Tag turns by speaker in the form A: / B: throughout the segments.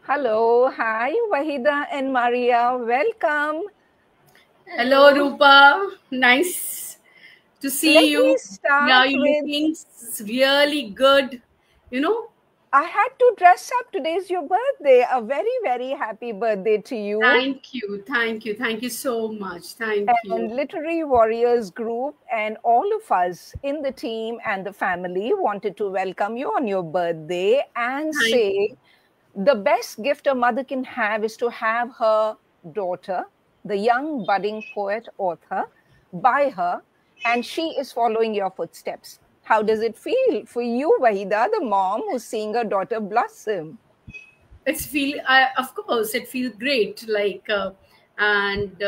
A: Hello, hi, Wahida and Maria. Welcome.
B: Hello, Rupa. Nice to see
A: Let me
B: you. Yeah,
A: start
B: you're
A: with
B: looking really good. You know,
A: I had to dress up. Today's your birthday. A very, very happy birthday to you.
B: thank you, thank you, thank you so much. Thank you.
A: And Literary Warriors Group and all of us in the team and the family wanted to welcome you on your birthday and
B: Thank
A: say the best gift a mother can have is to have her daughter, the young budding poet author, by her, and she is following your footsteps. How does it feel for you, Wahida, the mom who's seeing her daughter blossom?
B: It's feel. Of course, it feels great. And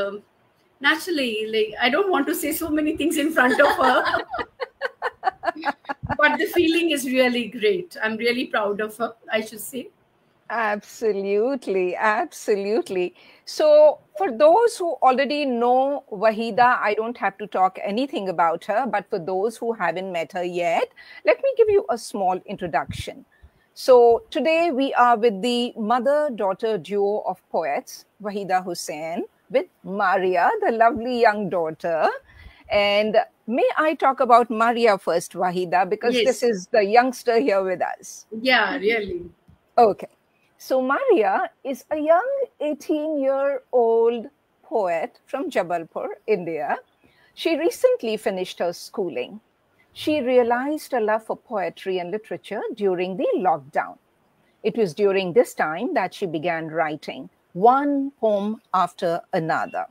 B: naturally, I don't want to say so many things in front of her, but the feeling is really great. I'm really proud of her, I should say.
A: Absolutely, absolutely. So, for those who already know Wahida, I don't have to talk anything about her, but for those who haven't met her yet, let me give you a small introduction. So, today we are with the mother daughter duo of poets, Wahida Hussain, with Maria, the lovely young daughter. And may I talk about Maria first, Wahida, because this
B: Yes.
A: is the youngster here with us.
B: Yeah, really.
A: Okay. So Maria is a young 18-year-old poet from Jabalpur, India. She recently finished her schooling. She realized a love for poetry and literature during the lockdown. It was during this time that she began writing one poem after another,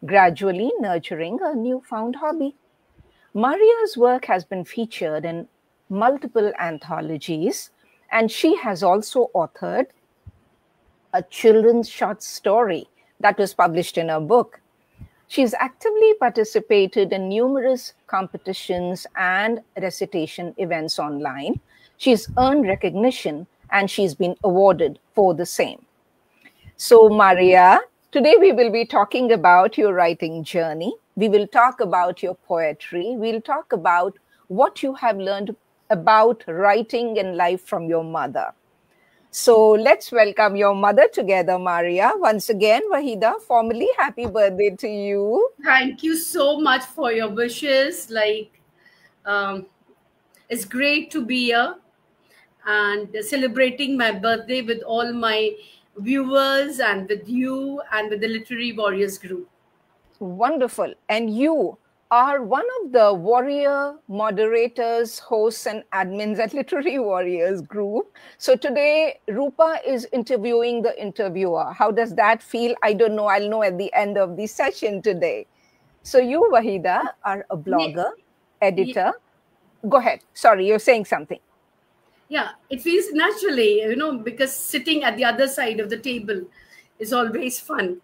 A: gradually nurturing a newfound hobby. Maria's work has been featured in multiple anthologies, and she has also authored a children's short story that was published in her book. She's actively participated in numerous competitions and recitation events online. She's earned recognition and she's been awarded for the same. So, Maria, today we will be talking about your writing journey. We will talk about your poetry. We'll talk about what you have learned about writing and life from your mother. So let's welcome your mother together, Maria. Once again, Wahida, formally happy birthday to you.
B: Thank you so much for your wishes. Um, it's great to be here and celebrating my birthday with all my viewers and with you and with the Literary Warriors group.
A: Wonderful. And you are one of the warrior moderators, hosts, and admins at Literary Warriors Group. So today, Rupa is interviewing the interviewer. How does that feel? I don't know. I'll know at the end of the session today. So you, Wahida, are a
B: Ye-
A: blogger,
B: ye-
A: editor. Go ahead. Sorry, you're saying something.
B: Yeah, it feels naturally, because sitting at the other side of the table is always fun.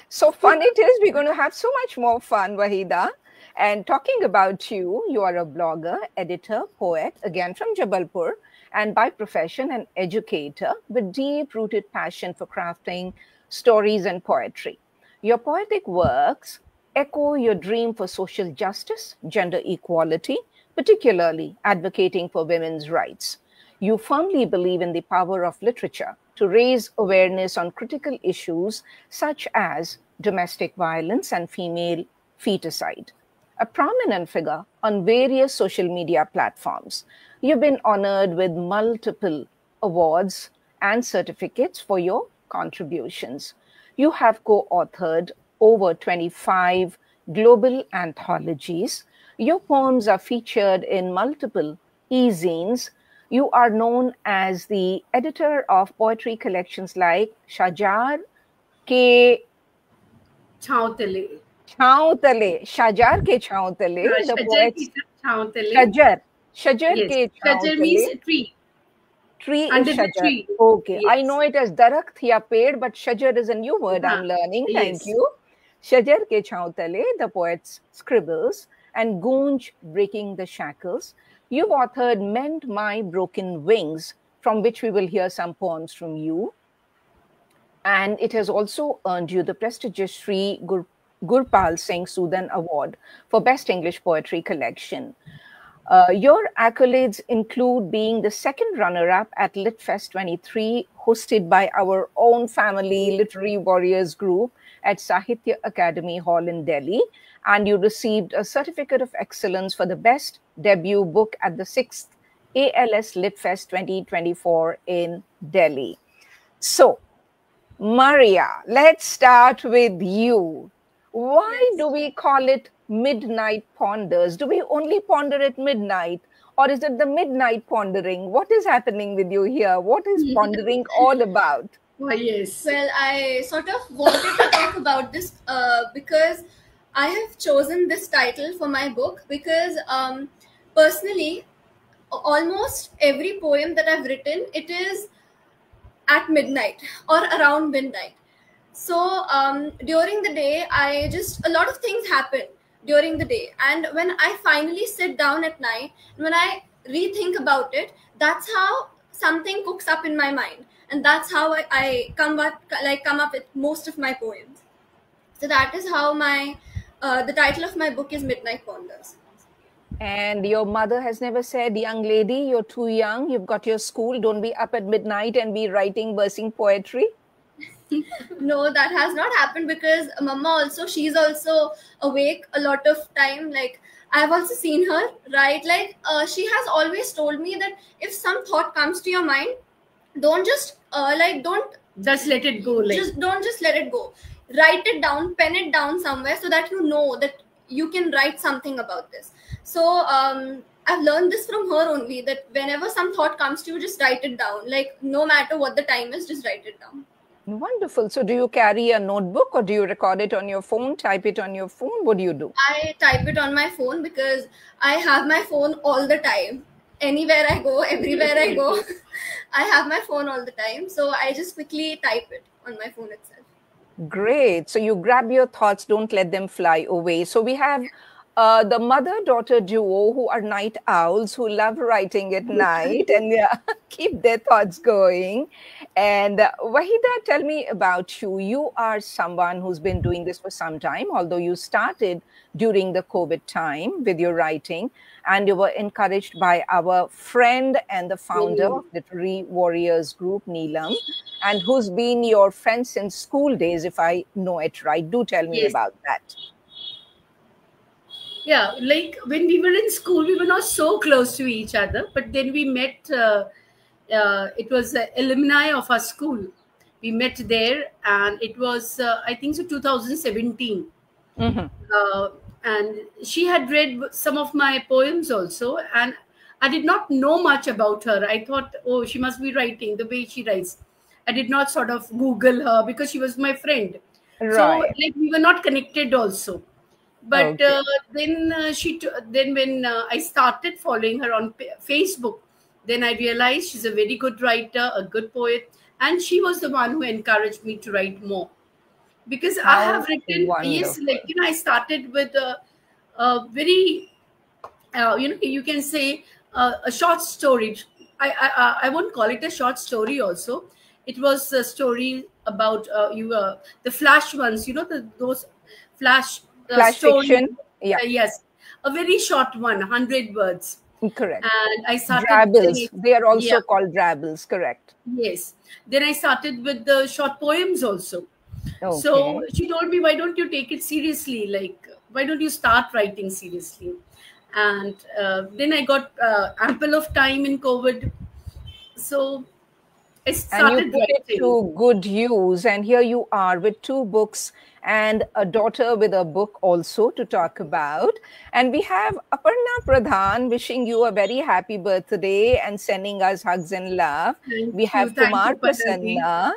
A: So fun it is. We're going to have so much more fun, Wahida. And talking about you, you are a blogger, editor, poet, again from Jabalpur, and by profession, an educator with deep rooted passion for crafting stories and poetry. Your poetic works echo your dream for social justice, gender equality, particularly advocating for women's rights. You firmly believe in the power of literature to raise awareness on critical issues such as domestic violence and female feticide. A prominent figure on various social media platforms, you've been honored with multiple awards and certificates for your contributions. You have co authored over 25 global anthologies. Your poems are featured in multiple e zines. You are known as the editor of poetry collections like Shajar ke
B: Chhautale.
A: Shajar ke Chhautale, the
B: Shajar ki
A: poets
B: chhautale.
A: Shajar, Shajar
B: Yes.
A: ke
B: Shajar
A: Chhautale.
B: means a tree.
A: Tree is
B: Under the
A: Shajar.
B: tree.
A: Okay, I know
B: Yes.
A: it as Darakht ya Ped, but Shajar is a new word I'm
B: Huh.
A: learning. Thank
B: Yes.
A: you. Shajar ke Chhautale, the poet's scribbles, and Goonj, breaking the shackles. You've authored Mend My Broken Wings, from which we will hear some poems from you. And it has also earned you the prestigious Gurpal Singh Sudan Award for Best English Poetry Collection. Your accolades include being the second runner-up at LitFest 23, hosted by our own family Literary Warriors group at Sahitya Academy Hall in Delhi, and you received a Certificate of Excellence for the Best Debut Book at the 6th ALS LitFest 2024 in Delhi. So, Maria, let's start with you. Why do we call it Midnight Ponders? Do we only ponder at midnight? Or is it the midnight pondering? What is happening with you here? What is pondering all about?
B: Yes.
C: Well, I sort of wanted to talk about this because I have chosen this title for my book because personally, almost every poem that I've written, it is at midnight or around midnight. So during the day, a lot of things happen during the day. And when I finally sit down at night, when I rethink about it, that's how something cooks up in my mind. And that's how I come up with most of my poems. So that is how the title of my book is Midnight Ponders.
A: And your mother has never said, young lady, you're too young, you've got your school, don't be up at midnight and be writing, versing poetry?
C: No, that has not happened because Mama also, she's also awake a lot of time. Like, I've also seen her, right? Like, she has always told me that if some thought comes to your mind, don't just, don't
B: Just let it go.
C: don't just let it go. Write it down, pen it down somewhere so that you know that you can write something about this. So I've learned this from her only, that whenever some thought comes to you, just write it down. Like, no matter what the time is, just write it down.
A: Wonderful. So do you carry a notebook or do you record it on your phone, type it on your phone? What do you do?
C: I type it on my phone because I have my phone all the time. Anywhere I go, everywhere I go, I have my phone all the time. So I just quickly type it on my phone itself.
A: Great. So you grab your thoughts, don't let them fly away. So we have the mother-daughter duo who are night owls, who love writing at night and keep their thoughts going. And Wahida, tell me about you. You are someone who's been doing this for some time, although you started during the COVID time with your writing, and you were encouraged by our friend and the founder of Literary Warriors Group, Neelam, and who's been your friend since school days, if I know it right. Do tell me about that.
B: Yeah, like when we were in school, we were not so close to each other, but then we met. It was alumni of our school. We met there, and it was I think so 2017. And she had read some of my poems also, and I did not know much about her. I thought, oh, she must be writing the way she writes. I did not sort of Google her because she was my friend.
A: Right.
B: So like we were not connected also. But then when I started following her on Facebook, then I realized she's a very good writer, a good poet, and she was the one who encouraged me to write more. Because I have written, yes, like, I started with a very, you can say a short story. I won't call it a short story also. It was a story about the flash ones, those flash
A: fiction.
B: Yes, a very short one, 100 words.
A: Correct.
B: And I started
A: drabbles. They are also called drabbles. Correct.
B: Yes. Then I started with the short poems also.
A: Okay.
B: So she told me, why don't you take it seriously? Like, why don't you start writing seriously? And then I got ample of time in COVID. So I started
A: and you put it to good use. And here you are with 2 books and a daughter with a book also to talk about. And we have Aparna Pradhan wishing you a very happy birthday and sending us hugs and love. We have Kumar Prasanna.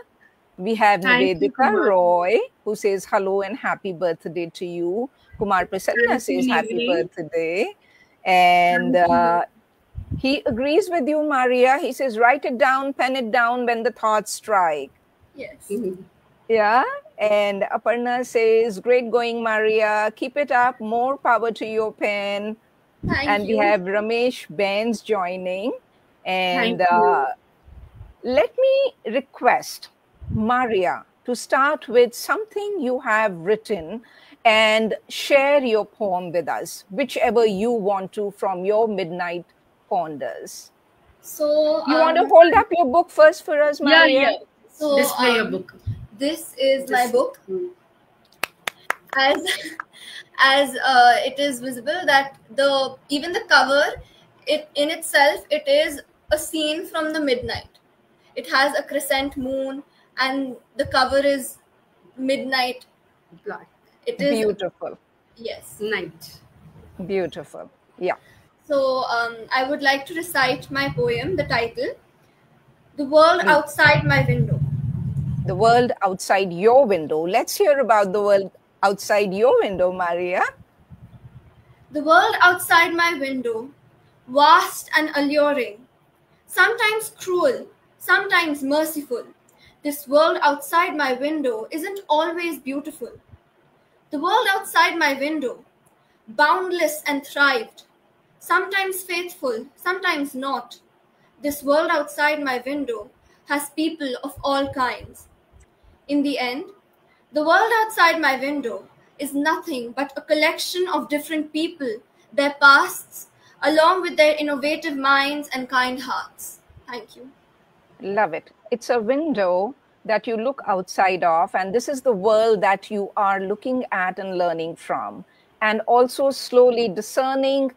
A: We have Nivedita Roy, who says hello and happy birthday to you. Kumar Prasanna says happy birthday. And he agrees with you, Maria. He says, write it down, pen it down when the thoughts strike.
C: Yes.
A: Yeah. And Aparna says, great going, Maria. Keep it up. More power to your pen.
C: Thank you.
A: We have Ramesh Benz joining. And let me request Maria to start with something you have written and share your poem with us, whichever you want to, from your midnight ponders.
C: So
A: you want to hold up your book first for us, Maria?
B: Yeah.
C: So
B: Display your book.
C: This is my book. As it is visible that even the cover, it in itself, it is a scene from the midnight. It has a crescent moon, and the cover is midnight.
B: Black.
C: It is
A: beautiful.
C: Yes.
B: Night.
A: Beautiful. Yeah.
C: So I would like to recite my poem, the title, The World Outside My Window.
A: The world outside your window. Let's hear about the world outside your window, Maria.
C: The world outside my window, vast and alluring, sometimes cruel, sometimes merciful. This world outside my window isn't always beautiful. The world outside my window, boundless and thrived, sometimes faithful, sometimes not. This world outside my window has people of all kinds. In the end, the world outside my window is nothing but a collection of different people, their pasts, along with their innovative minds and kind hearts. Thank you.
A: Love it. It's a window that you look outside of, and this is the world that you are looking at and learning from, and also slowly discerning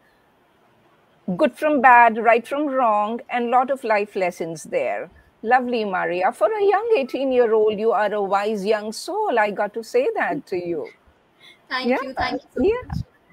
A: good from bad, right from wrong, and a lot of life lessons there. Lovely, Maria. For a young 18-year-old, you are a wise young soul. I got to say that to you.
C: Thank you so much.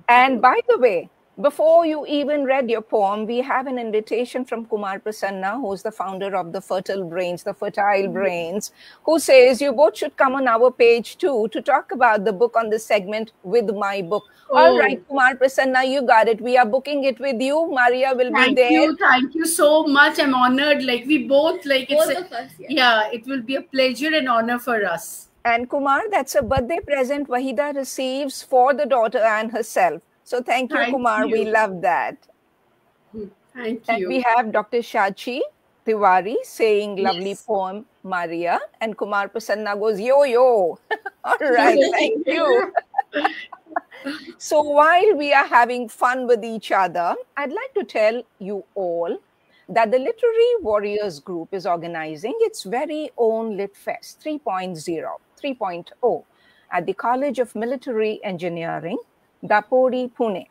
A: And by the way, before you even read your poem, we have an invitation from Kumar Prasanna, who's the founder of the Fertile Brains, the Fertile Brains, who says you both should come on our page too to talk about the book on the segment with my book. All right, Kumar Prasanna, you got it. We are booking it with you. Maria will be there.
B: Thank you so much. I'm honored. Like we both, like
C: both of us,
B: yeah, it will be a pleasure and honor for us.
A: And Kumar, that's a birthday present Wahida receives for the daughter and herself. So thank you, Kumar. We love that.
B: Thank you.
A: And we have Dr. Shachi Tiwari saying lovely poem, Maria. And Kumar Prasanna goes, yo, yo. All right, thank you. So while we are having fun with each other, I'd like to tell you all that the Literary Warriors Group is organizing its very own LitFest 3.0 at the College of Military Engineering, Dapodi, Pune.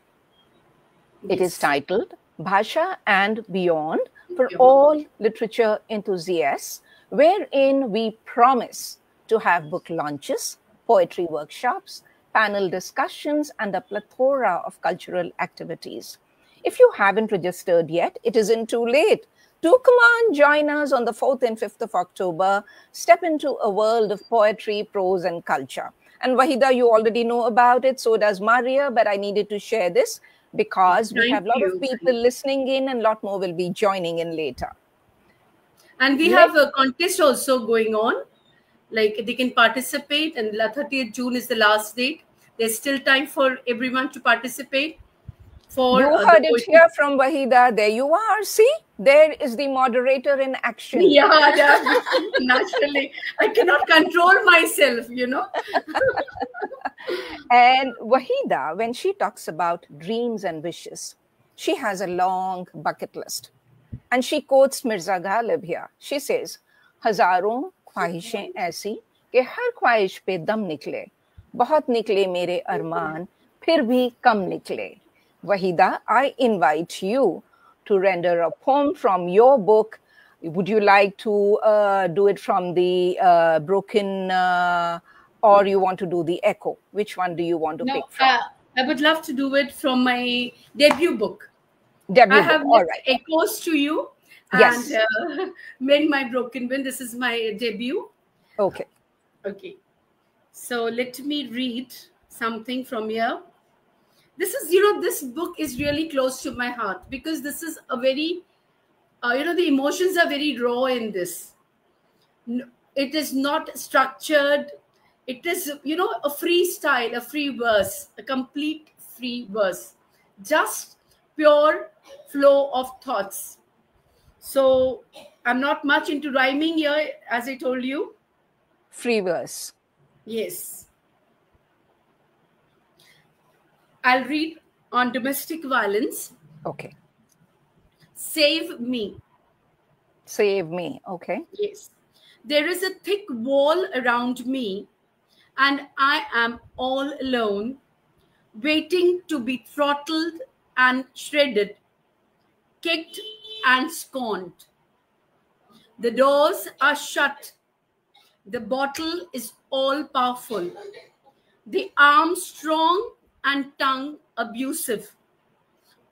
A: It is titled Bhasha and Beyond for all literature enthusiasts, wherein we promise to have book launches, poetry workshops, panel discussions, and a plethora of cultural activities. If you haven't registered yet, it isn't too late. Do come on, join us on the 4th and 5th of October. Step into a world of poetry, prose, and culture. And Wahida, you already know about it. So does Maria, but I needed to share this because we have a lot of people listening in and a lot more will be joining in later.
B: And we have a contest also going on. Like they can participate, and 30th June is the last date. There's still time for everyone to participate.
A: You heard it here from Wahida. There you are. See, there is the moderator in action.
B: Yeah, naturally. I cannot control myself, you know.
A: And Wahida, when she talks about dreams and wishes, she has a long bucket list. And she quotes Mirza Ghalib here. She says, हजारों ख्वाहिशें ऐसी कि हर ख्वाहिश पे दम निकले, बहुत निकले मेरे अरमान, फिर भी कम निकले. Wahida, I invite you to render a poem from your book. Would you like to do it from the broken or you want to do the echo? Which one do you want to pick from?
B: I would love to do it from my debut book.
A: I
B: have
A: all right.
B: echoes to you.
A: Yes.
B: And Mend My Broken Wind. This is my debut.
A: Okay.
B: Okay. So let me read something from here. This is, you know, this book is really close to my heart because this is a very, you know, the emotions are very raw in this. It is not structured. It is, you know, a freestyle, a free verse, a complete free verse. Just pure flow of thoughts. So I'm not much into rhyming here, as I told you.
A: Free verse.
B: Yes. I'll read on domestic violence.
A: Okay.
B: Save me.
A: Save me. Okay.
B: Yes. There is a thick wall around me, and I am all alone, waiting to be throttled and shredded, kicked and scorned. The doors are shut. The bottle is all powerful. The arm strong and tongue abusive,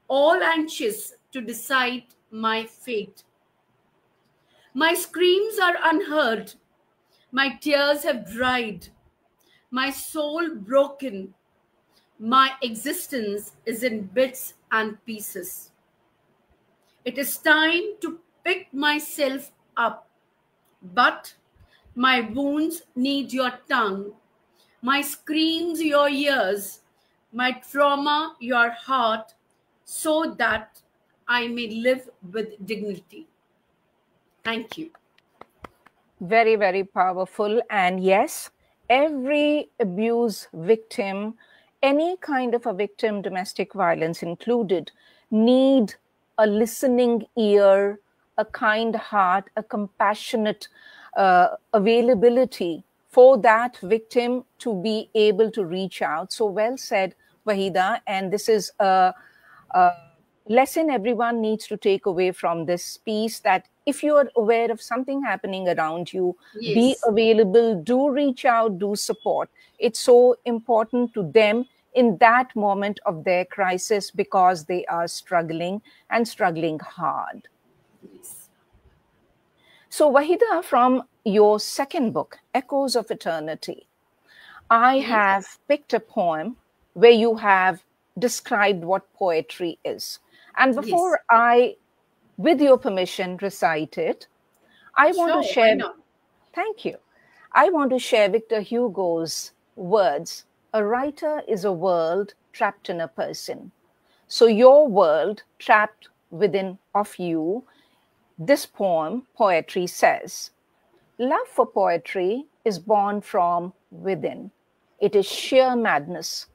B: all anxious to decide my fate. My screams are unheard. My tears have dried. My soul broken. My existence is in bits and pieces. It is time to pick myself up, but my wounds need your tongue, my screams your ears, my trauma your heart, so that I may live with dignity. Thank you.
A: Very, very powerful. And yes, every abuse victim, any kind of a victim, domestic violence included, need a listening ear, a kind heart, a compassionate availability for that victim to be able to reach out. So well said, Wahida. And this is a lesson everyone needs to take away from this piece, that if you are aware of something happening around you, be
B: Yes.
A: available, do reach out, do support. It's so important to them in that moment of their crisis, because they are struggling and struggling hard.
B: Yes.
A: So Wahida, from your second book, Echoes of Eternity, I have picked a poem where you have described what poetry is. And before I, with your permission, recite it, I want to
B: Sure, why
A: share.
B: not?
A: Thank you. I want to share Victor Hugo's words. A writer is a world trapped in a person. So your world trapped within of you. This poem, poetry, says, love for poetry is born from within. It is sheer madness,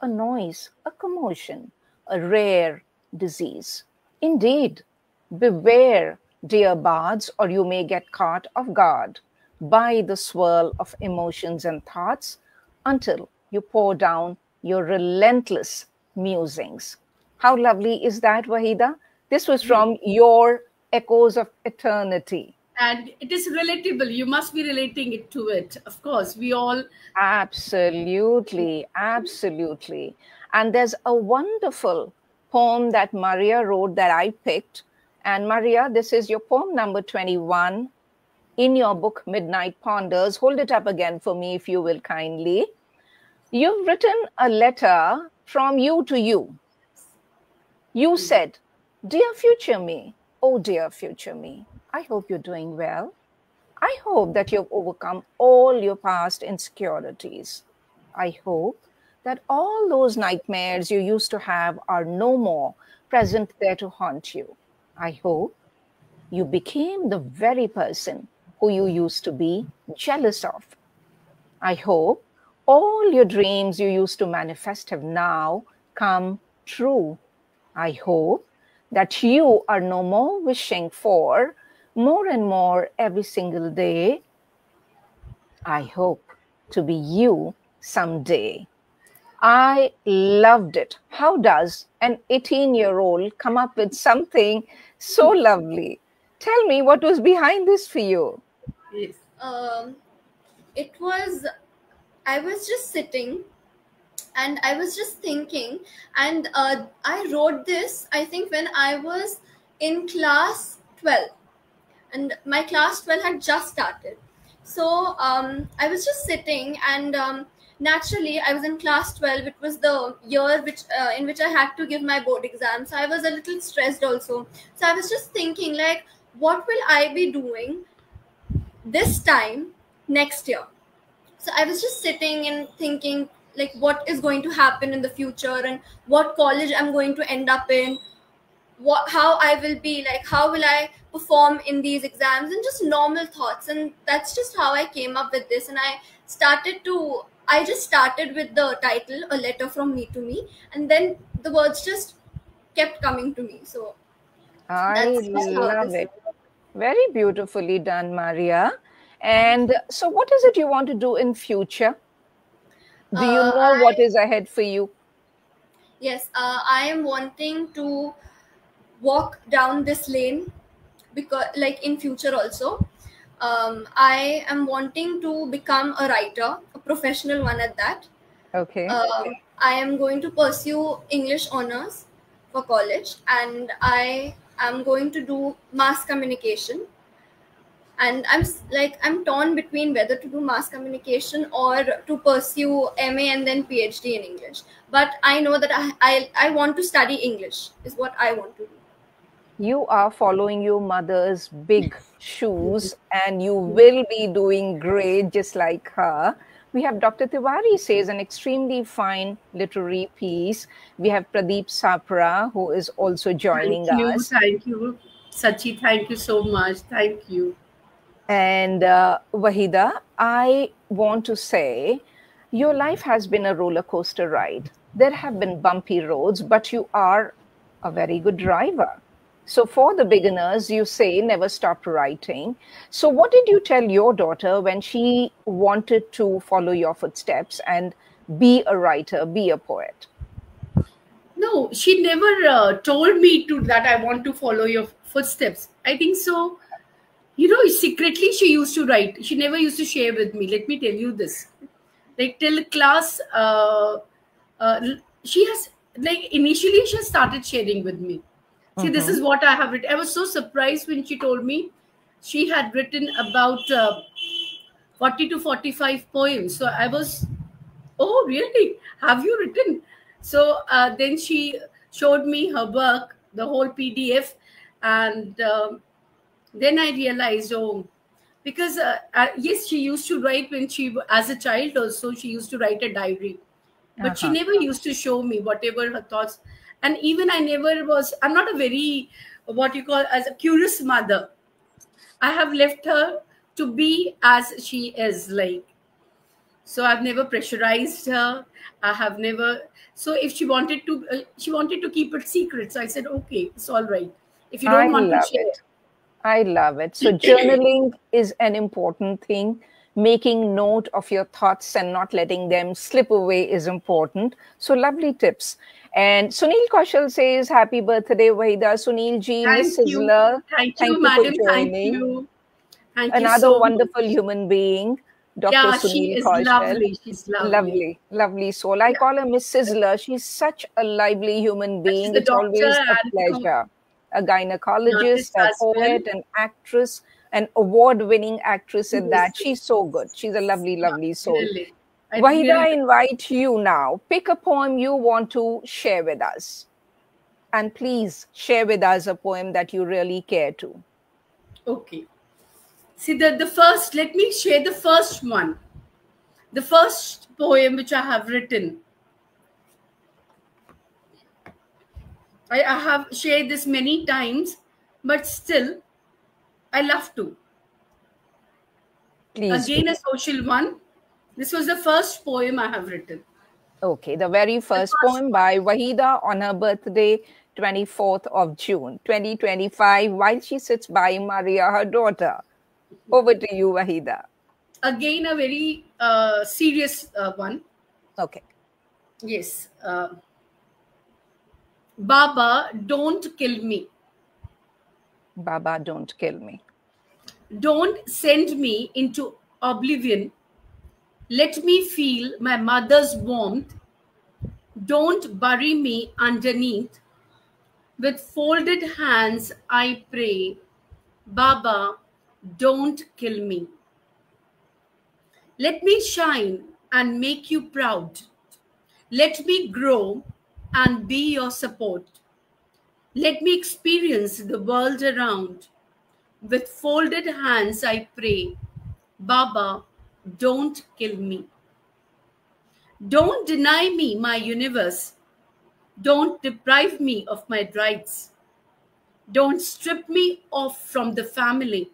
A: a noise, a commotion, a rare disease. Indeed, beware, dear bards, or you may get caught off guard by the swirl of emotions and thoughts until you pour down your relentless musings. How lovely is that, Wahida? This was from your Echoes of Eternity.
B: And it is relatable. You must be relating it to it. Of course, we all.
A: Absolutely, absolutely. And there's a wonderful poem that Maria wrote that I picked. And Maria, this is your poem number 21 in your book, Midnight Ponders. Hold it up again for me, if you will kindly. You've written a letter from you to you. You said, dear future me, oh dear future me, I hope you're doing well. I hope that you've overcome all your past insecurities. I hope that all those nightmares you used to have are no more present there to haunt you. I hope you became the very person who you used to be jealous of. I hope all your dreams you used to manifest have now come true. I hope that you are no more wishing for more and more every single day. I hope to be you someday. I loved it. How does an 18-year-old come up with something so lovely? Tell me what was behind this for you.
B: Yes.
C: It was, I was just sitting and I was just thinking, and I wrote this, I think, when I was in class 12, and my class 12 had just started. So I was just sitting, and naturally I was in class 12. It was the year in which I had to give my board exam, so I was a little stressed also. So I was just thinking, like, what will I be doing this time next year? So I was just sitting and thinking, like, what is going to happen in the future, and what college I'm going to end up in, how I will be, like, how will I perform in these exams, and just normal thoughts. And that's just how I came up with this. And I started to I just started with the title, A Letter from Me to Me, and then the words just kept coming to me. So
A: I
C: that's just how
A: love
C: this
A: it. Very beautifully done, Maria. And so what is it you want to do in future? Do you know what is ahead for you?
C: Yes, I am wanting to walk down this lane, because like in future also, I am wanting to become a writer, a professional one at that.
A: Okay.
C: I am going to pursue English honors for college, and I am going to do mass communication. And I'm torn between whether to do mass communication or to pursue MA and then PhD in English. But I know that I want to study English is what I want to do.
A: You are following your mother's big shoes and you will be doing great just like her. We have Dr. Tiwari says an extremely fine literary piece. We have Pradeep Sapra who is also joining us.
B: Thank you, Sachi. Thank you so much. Thank you.
A: And Wahida, I want to say your life has been a roller coaster ride. There have been bumpy roads, but you are a very good driver. So, for the beginners, you say never stop writing. So, what did you tell your daughter when she wanted to follow your footsteps and be a writer, be a poet?
B: No, she never told me to that I want to follow your footsteps. I think so. Secretly she used to write. She never used to share with me. Let me tell you this. Like till class, she has initially she started sharing with me. See, this is what I have written. I was so surprised when she told me she had written about 40 to 45 poems. So I was, oh, really? Have you written? So then she showed me her work, the whole PDF. And then I realized, oh, because yes, she used to write when as a child also, she used to write a diary. But she never used to show me whatever her thoughts. And even I'm not a very, what you call, as a curious mother. I have left her to be as she is, like. So I've never pressurized her. I have never. So if she wanted to keep it secret. So I said, okay, it's all right. If you don't want to share.
A: I love it. So journaling is an important thing. Making note of your thoughts and not letting them slip away is important. So lovely tips. And Sunil Kaushal says, happy birthday, Wahida. Sunil ji, Miss Sizzler.
B: Thank you, madam. Thank you. Thank you
A: Another
B: so
A: wonderful
B: much.
A: human being, Dr. Sunil
B: she is
A: Kaushal.
B: lovely. She's lovely.
A: Lovely soul. I call her Miss Sizzler. She's such a lively human being. It's always a pleasure. A gynecologist, a poet, an actress, an award-winning actress at that. She's so good. She's a lovely soul.
B: Really.
A: Wahida, I invite you now. Pick a poem you want to share with us. And please share with us a poem that you really care to.
B: Okay. See, the first, let me share the first one. The first poem which I have written. I have shared this many times, but still, I love to.
A: Please.
B: Again, a social one. This was the first poem I have written.
A: Okay, the very first poem by Wahida on her birthday, 24th of June, 2025, while she sits by Maria, her daughter. Over to you, Wahida.
B: Again, a very serious one.
A: Okay.
B: Yes. Baba, don't kill me.
A: Baba, don't kill me.
B: Don't send me into oblivion. Let me feel my mother's warmth. Don't bury me underneath. With folded hands, I pray, Baba, don't kill me. Let me shine and make you proud. Let me grow and be your support. Let me experience the world around. With folded hands, I pray, Baba, don't kill me. Don't deny me my universe. Don't deprive me of my rights. Don't strip me off from the family.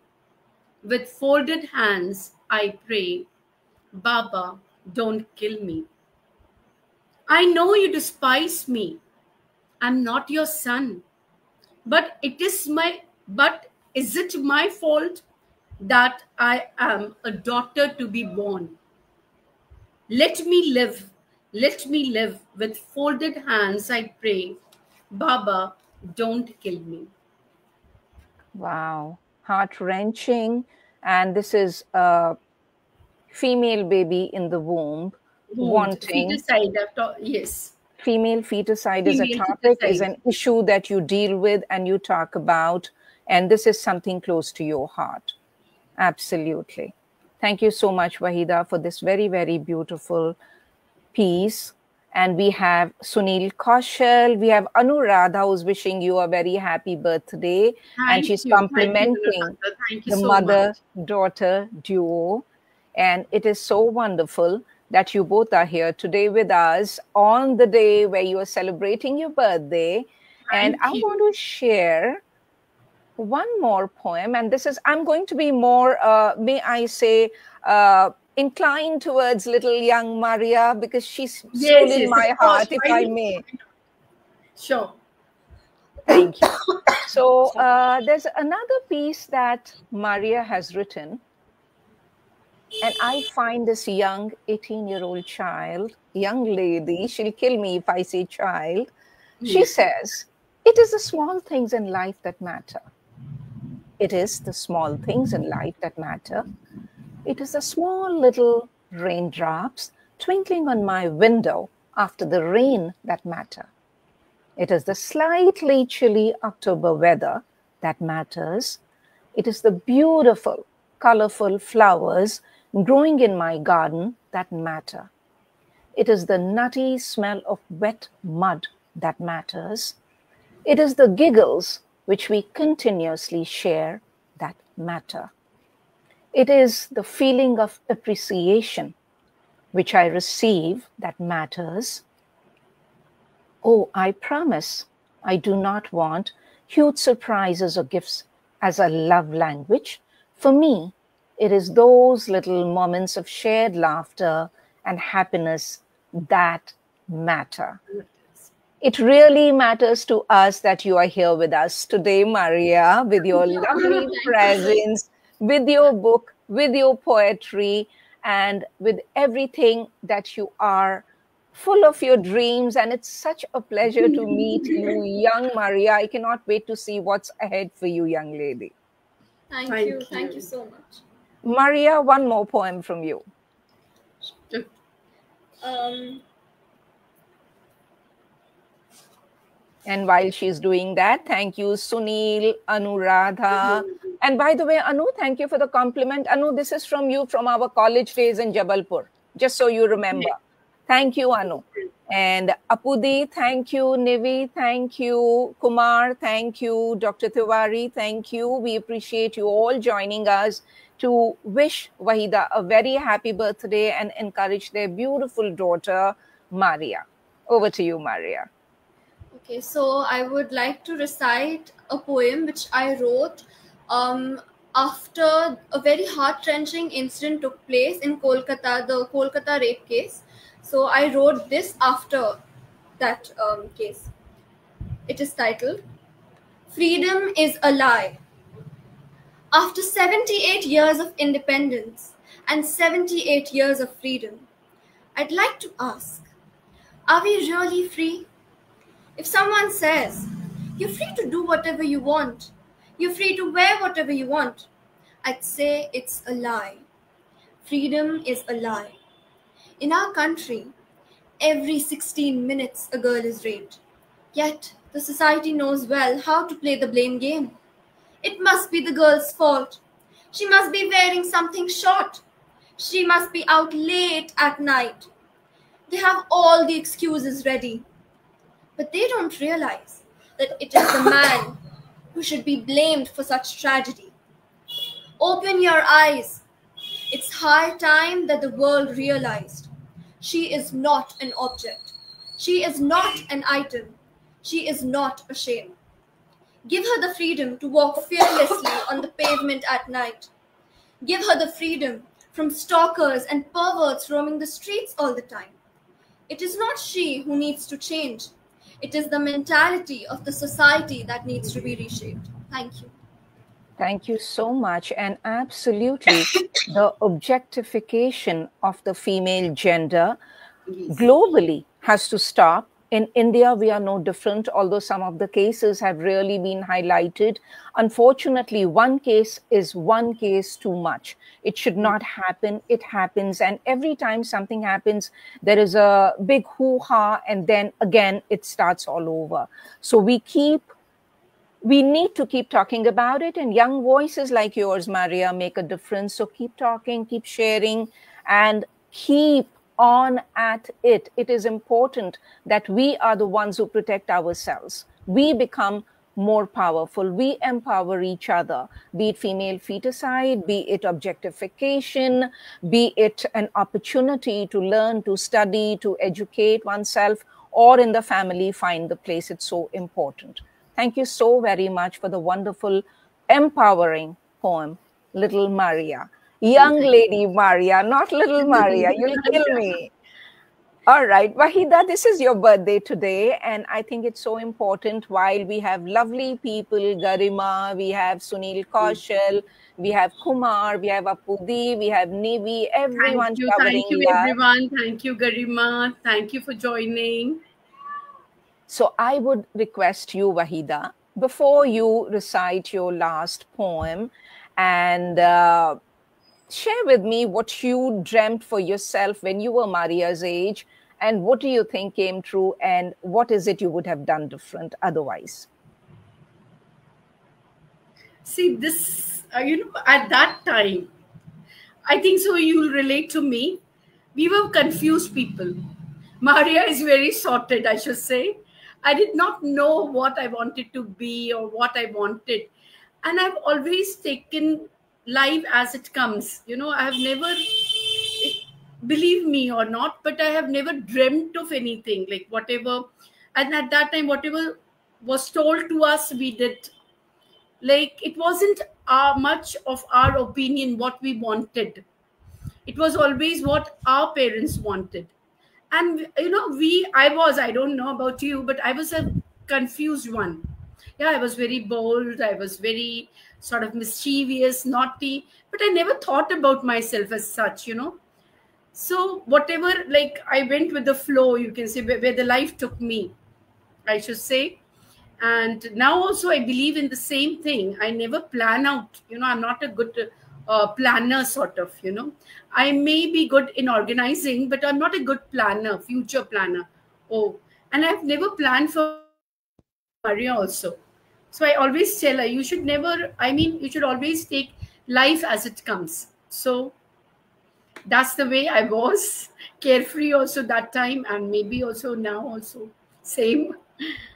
B: With folded hands, I pray, Baba, don't kill me. I know you despise me. I'm not your son. But is it my fault that I am a daughter to be born? Let me live. Let me live. With folded hands, I pray. Baba, don't kill me.
A: Wow, heart-wrenching. And this is a female baby in the womb wanting.
B: Feticide, yes.
A: Female feticide is a topic, is an issue that you deal with and you talk about. And this is something close to your heart. Absolutely. Thank you so much, Wahida, for this very, very beautiful piece. And we have Sunil Kaushal. We have Anuradha, who's wishing you a very happy birthday. And she's complimenting the mother-daughter duo. And it is so wonderful that you both are here today with us on the day where you are celebrating your birthday. And I want to share one more poem. And this is, I'm going to be more, may I say, inclined towards little young Maria, because she's still in my heart, if I may.
B: Sure.
A: Thank you. So there's another piece that Maria has written. And I find this young 18-year-old child, young lady, she'll kill me if I say child. She says, it is the small things in life that matter. It is the small things in life that matter. It is the small little raindrops twinkling on my window after the rain that matter. It is the slightly chilly October weather that matters. It is the beautiful, colorful flowers growing in my garden that matter. It is the nutty smell of wet mud that matters. It is the giggles which we continuously share that matter. It is the feeling of appreciation which I receive that matters. Oh, I promise I do not want huge surprises or gifts as a love language. For me, it is those little moments of shared laughter and happiness that matter. It really matters to us that you are here with us today, Maria, with your lovely presence, with your book, with your poetry, and with everything that you are, full of your dreams. And it's such a pleasure to meet you, young Maria. I cannot wait to see what's ahead for you, young lady.
C: Thank you. Thank you so much.
A: Maria, one more poem from you. And while she's doing that, thank you, Sunil, Anuradha. And by the way, Anu, thank you for the compliment. Anu, this is from you from our college days in Jabalpur, just so you remember. Thank you, Anu. And Apudi, thank you. Nivi, thank you. Kumar, thank you. Dr. Tiwari, thank you. We appreciate you all joining us to wish Wahida a very happy birthday and encourage their beautiful daughter, Maria. Over to you, Maria.
C: Okay, so I would like to recite a poem which I wrote after a very heart-wrenching incident took place in Kolkata, the Kolkata rape case. So I wrote this after that case. It is titled, Freedom is a Lie. After 78 years of independence and 78 years of freedom, I'd like to ask, are we really free? If someone says, you're free to do whatever you want, you're free to wear whatever you want, I'd say it's a lie. Freedom is a lie. In our country, every 16 minutes a girl is raped. Yet, the society knows well how to play the blame game. It must be the girl's fault. She must be wearing something short. She must be out late at night. They have all the excuses ready. But they don't realize that it is the man who should be blamed for such tragedy. Open your eyes. It's high time that the world realized she is not an object. She is not an item. She is not a shame. Give her the freedom to walk fearlessly on the pavement at night. Give her the freedom from stalkers and perverts roaming the streets all the time. It is not she who needs to change. It is the mentality of the society that needs to be reshaped. Thank you.
A: Thank you so much. And absolutely, the objectification of the female gender globally has to stop. In India, we are no different, although some of the cases have really been highlighted. Unfortunately, one case is one case too much. It should not happen. It happens. And every time something happens, there is a big hoo-ha, and then again, it starts all over. So we need to keep talking about it, and young voices like yours, Maria, make a difference. So keep talking, keep sharing, and keep on at it. It is important that we are the ones who protect ourselves. We become more powerful. We empower each other, be it female feticide, be it objectification, be it an opportunity to learn, to study, to educate oneself, or in the family, find the place. It's so important. Thank you so very much for the wonderful, empowering poem, Little Maria. Young lady Maria, not little Maria. You'll kill me. All right, Wahida, this is your birthday today, and I think it's so important. While we have lovely people, Garima, we have Sunil Kaushal, we have Kumar, we have Apudi, we have Nivi, everyone covering.
B: Thank you, everyone. Thank you, Garima. Thank you for joining.
A: So I would request you, Wahida, before you recite your last poem, and share with me what you dreamt for yourself when you were Maria's age, and what do you think came true, and what is it you would have done different otherwise?
B: See, this, at that time, I think so you'll relate to me. We were confused people. Maria is very sorted, I should say. I did not know what I wanted to be or what I wanted. And I've always taken life as it comes. I have never, believe me or not, but I have never dreamt of anything, like whatever. And at that time, whatever was told to us, we did. Like, it wasn't much of our opinion what we wanted. It was always what our parents wanted. And, I don't know about you, but I was a confused one. Yeah, I was very bold. I was very sort of mischievous, naughty, but I never thought about myself as such, So whatever, like, I went with the flow, you can say, where the life took me, I should say. And now also I believe in the same thing. I never plan out, I'm not a good planner sort of, I may be good in organizing, but I'm not a good planner, future planner. And I've never planned for Maria also. So I always tell her, you should always take life as it comes. So that's the way I was, carefree also that time, and maybe also now also same.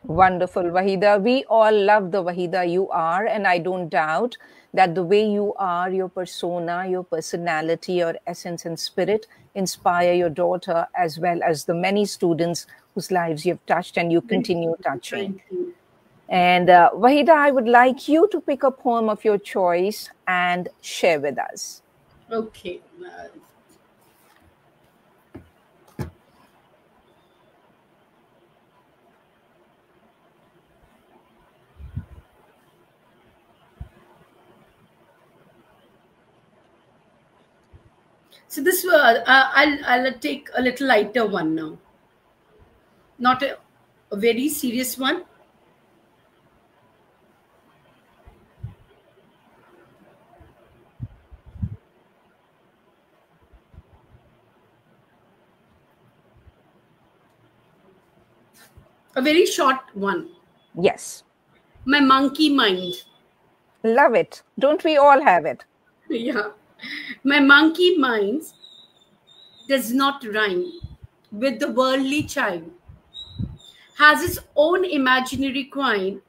A: Wonderful, Wahida. We all love the Wahida you are, and I don't doubt that the way you are, your persona, your personality, your essence and spirit inspire your daughter as well as the many students whose lives you've touched and you continue touching.
B: Thank you.
A: And Wahida, I would like you to pick a poem of your choice and share with us.
B: Okay. So this I'll take a little lighter one now, not a very serious one. A very short one.
A: Yes.
B: My monkey mind.
A: Love it. Don't we all have it?
B: Yeah. My monkey mind does not rhyme with the worldly chime, has its own imaginary coin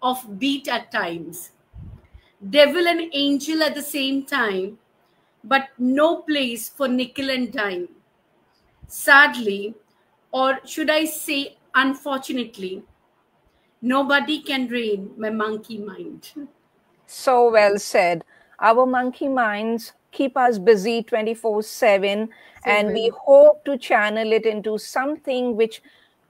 B: of beat at times, devil and angel at the same time, but no place for nickel and dime. Sadly, or should I say unfortunately, nobody can rein my monkey mind.
A: So well said. Our monkey minds keep us busy 24/7. And we
B: Same.
A: hope to channel it into something which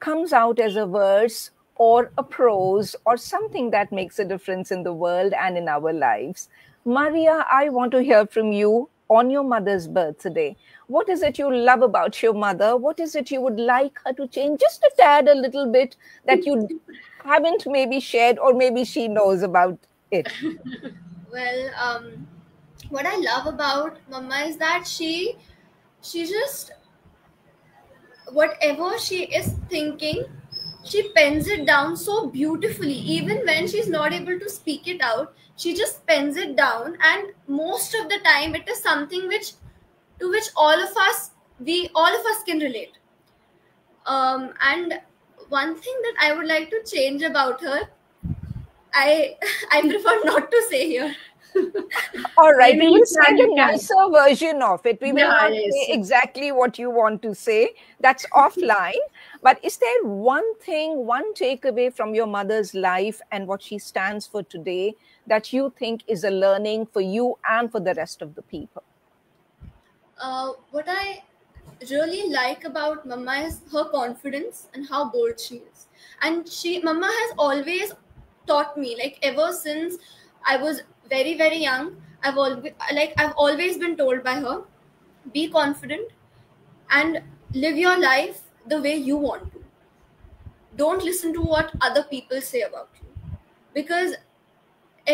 A: comes out as a verse or a prose or something that makes a difference in the world and in our lives. Maria, I want to hear from you on your mother's birthday. What is it you love about your mother? What is it you would like her to change just a tad, a little bit, that you haven't maybe shared, or maybe she knows about it?
C: Well, what I love about Mama is that she just, whatever she is thinking, she pens it down so beautifully. Even when she's not able to speak it out, she just pens it down, and most of the time it is something which to which all of us can relate. And one thing that I would like to change about her, I I prefer not to say here.
A: All right,
B: Maybe
A: we will
B: you
A: say
B: can,
A: the
B: you can.
A: nicer version of it. We will
B: Yeah,
A: not
B: yes.
A: say exactly what you want to say. That's offline. But is there one thing, one takeaway from your mother's life and what she stands for today that you think is a learning for you and for the rest of the people?
C: What I really like about Mama is her confidence and how bold she is. And Mama has always taught me, like ever since I was very very young. I've always been told by her, be confident and live your life the way you want to. Don't listen to what other people say about you, because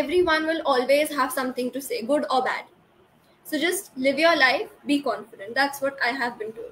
C: everyone will always have something to say, good or bad. So just live your life, be confident. That's what I have been told.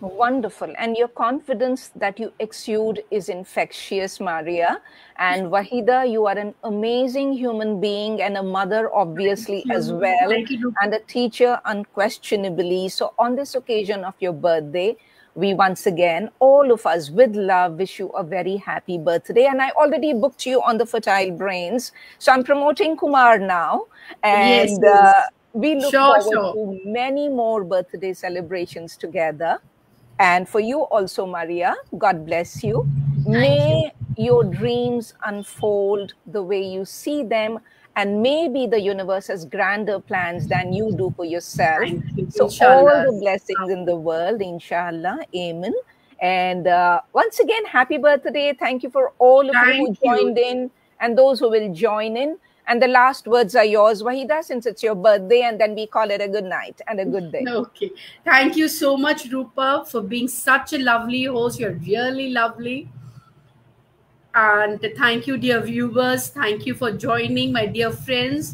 A: Wonderful. And your confidence that you exude is infectious, Maria. And Wahida, you are an amazing human being and a mother, obviously, as well,
B: Thank you.
A: and a teacher, unquestionably. So, on this occasion of your birthday, we once again, all of us with love, wish you a very happy birthday. And I already booked you on the Fertile Brains. So, I'm promoting Kumar now. And
B: Yes.
A: we look
B: Sure.
A: forward to many more birthday celebrations together. And for you also, Maria, God bless you. May your dreams unfold the way you see them, and maybe the universe has grander plans than you do for yourself.
B: Thank you.
A: So, all
B: Inshallah.
A: the blessings in the world, inshallah. Amen. And once again, happy birthday. Thank you for all of you who
B: Thank you.
A: joined in and those who will join in. And the last words are yours, Wahida, since it's your birthday, and then we call it a good night and a good day.
B: Okay. Thank you so much, Rupa, for being such a lovely host. You're really lovely. And thank you, dear viewers. Thank you for joining, my dear friends,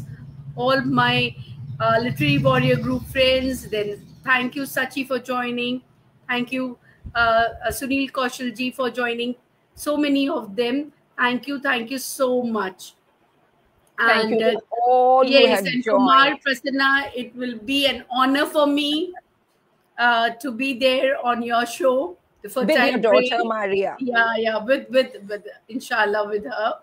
B: all my Literary Warrior Group friends. Then thank you, Sachi, for joining. Thank you, Sunil Kaushalji, for joining. So many of them. Thank you so much.
A: Thank
B: And
A: you to all who
B: yes,
A: have
B: and
A: joined.
B: Kumar, Prasanna, it will be an honor for me to be there on your show. The
A: With your
B: Fertile
A: daughter,
B: Brain.
A: Maria.
B: Yeah, with inshallah, with her,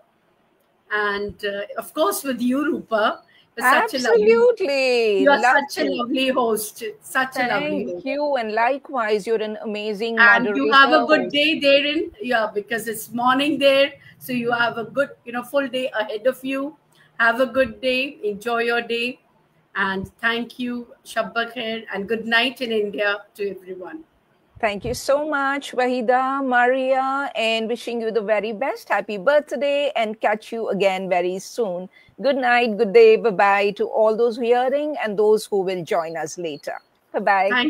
B: and of course with you, Rupa. You're
A: Absolutely.
B: You are
A: Love
B: such a
A: to.
B: lovely host. Such a lovely
A: Thank
B: host.
A: you. And likewise, you're an amazing
B: And
A: moderator.
B: you have a good
A: host.
B: day therein. Yeah, because it's morning there. So you have a good, full day ahead of you. Have a good day. Enjoy your day. And thank you, Shabba Khair, and good night in India to everyone.
A: Thank you so much, Wahida, Maria, and wishing you the very best. Happy birthday, and catch you again very soon. Good night, good day, bye-bye to all those hearing and those who will join us later. Bye-bye.
B: Thank